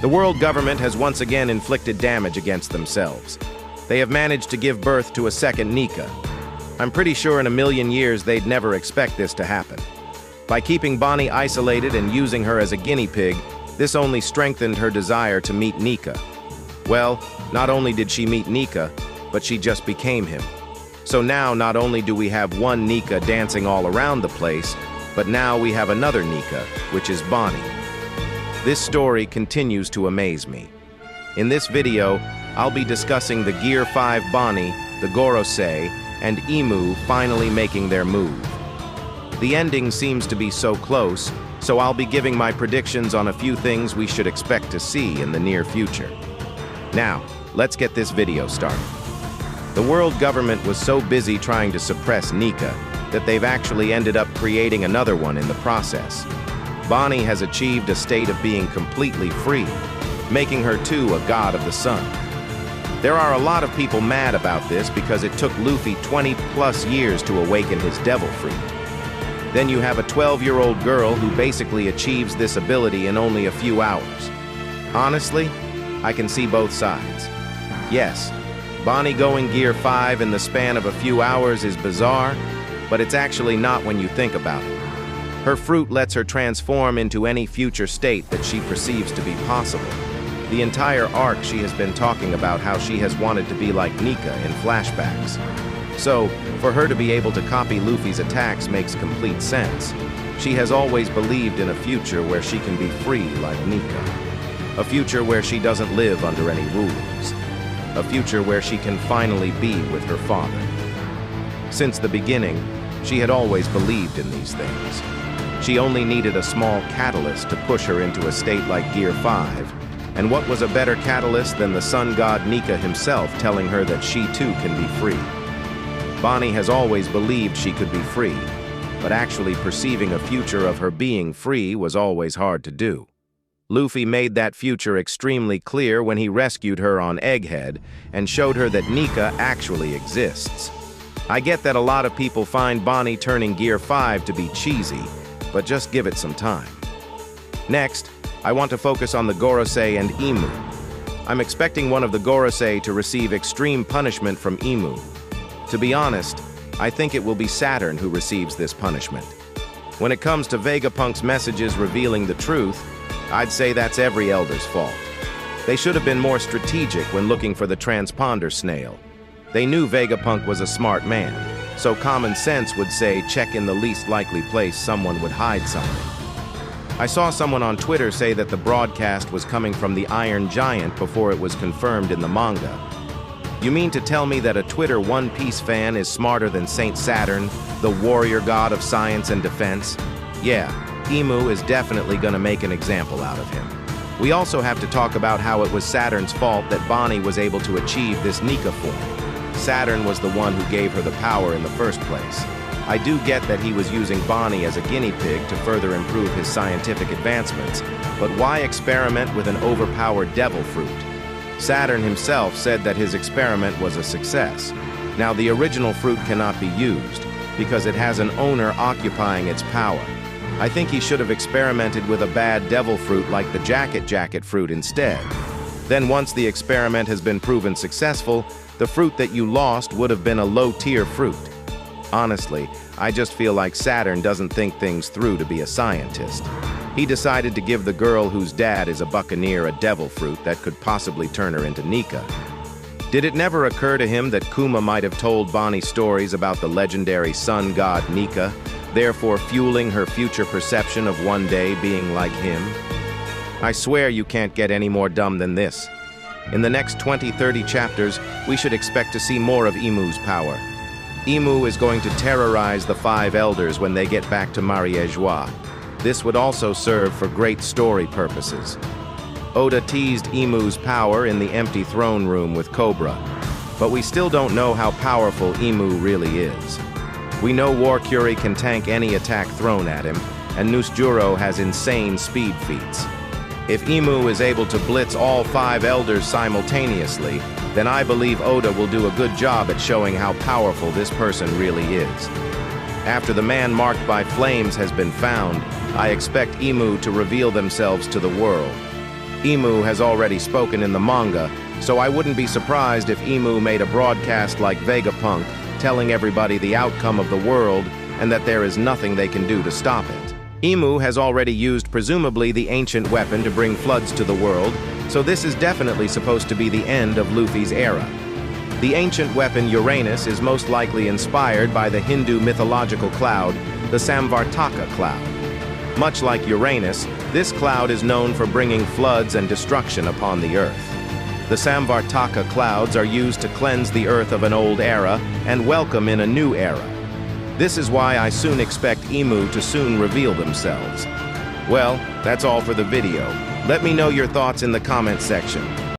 The world government has once again inflicted damage against themselves. They have managed to give birth to a second Nika. I'm pretty sure in a million years they'd never expect this to happen. By keeping Bonney isolated and using her as a guinea pig, this only strengthened her desire to meet Nika. Well, not only did she meet Nika, but she just became him. So now not only do we have one Nika dancing all around the place, but now we have another Nika, which is Bonney. This story continues to amaze me. In this video, I'll be discussing the Gear 5 Bonney, the Gorosei, and Emu finally making their move. The ending seems to be so close, so I'll be giving my predictions on a few things we should expect to see in the near future. Now, let's get this video started. The world government was so busy trying to suppress Nika that they've actually ended up creating another one in the process. Bonney has achieved a state of being completely free, making her too a god of the sun. There are a lot of people mad about this because it took Luffy 20+ years to awaken his devil fruit. Then you have a 12-year-old girl who basically achieves this ability in only a few hours. Honestly, I can see both sides. Yes, Bonney going Gear 5 in the span of a few hours is bizarre, but it's actually not when you think about it. Her fruit lets her transform into any future state that she perceives to be possible. The entire arc she has been talking about how she has wanted to be like Nika in flashbacks. So, for her to be able to copy Luffy's attacks makes complete sense. She has always believed in a future where she can be free like Nika. A future where she doesn't live under any rules. A future where she can finally be with her father. Since the beginning, she had always believed in these things. She only needed a small catalyst to push her into a state like Gear 5, and what was a better catalyst than the sun god Nika himself telling her that she too can be free. Bonney has always believed she could be free, but actually perceiving a future of her being free was always hard to do. Luffy made that future extremely clear when he rescued her on Egghead and showed her that Nika actually exists. I get that a lot of people find Bonney turning Gear 5 to be cheesy, but just give it some time. Next, I want to focus on the Gorosei and Emu. I'm expecting one of the Gorosei to receive extreme punishment from Emu. To be honest, I think it will be Saturn who receives this punishment. When it comes to Vegapunk's messages revealing the truth, I'd say that's every elder's fault. They should have been more strategic when looking for the transponder snail. They knew Vegapunk was a smart man, so common sense would say check in the least likely place someone would hide something. I saw someone on Twitter say that the broadcast was coming from the Iron Giant before it was confirmed in the manga. You mean to tell me that a Twitter One Piece fan is smarter than Saint Saturn, the warrior god of science and defense? Yeah, Emu is definitely gonna make an example out of him. We also have to talk about how it was Saturn's fault that Bonney was able to achieve this Nika form. Saturn was the one who gave her the power in the first place. I do get that he was using Bonney as a guinea pig to further improve his scientific advancements, but why experiment with an overpowered devil fruit? Saturn himself said that his experiment was a success. Now the original fruit cannot be used, because it has an owner occupying its power. I think he should have experimented with a bad devil fruit like the jacket fruit instead. Then once the experiment has been proven successful, the fruit that you lost would have been a low-tier fruit. Honestly, I just feel like Saturn doesn't think things through to be a scientist. He decided to give the girl whose dad is a buccaneer a devil fruit that could possibly turn her into Nika. Did it never occur to him that Kuma might have told Bonney stories about the legendary sun god Nika, therefore fueling her future perception of one day being like him? I swear you can't get any more dumb than this. In the next 20-30 chapters, we should expect to see more of Emu's power. Emu is going to terrorize the 5 elders when they get back to Mariejois. This would also serve for great story purposes. Oda teased Emu's power in the empty throne room with Cobra, but we still don't know how powerful Emu really is. We know War Curie can tank any attack thrown at him, and Nusjuro has insane speed feats. If Emu is able to blitz all 5 elders simultaneously, then I believe Oda will do a good job at showing how powerful this person really is. After the man marked by flames has been found, I expect Emu to reveal themselves to the world. Emu has already spoken in the manga, so I wouldn't be surprised if Emu made a broadcast like Vegapunk, telling everybody the outcome of the world and that there is nothing they can do to stop it. Emu has already used presumably the ancient weapon to bring floods to the world, so this is definitely supposed to be the end of Luffy's era. The ancient weapon Uranus is most likely inspired by the Hindu mythological cloud, the Samvartaka cloud. Much like Uranus, this cloud is known for bringing floods and destruction upon the earth. The Samvartaka clouds are used to cleanse the earth of an old era and welcome in a new era. This is why I soon expect Emu to soon reveal themselves. Well, that's all for the video. Let me know your thoughts in the comment section.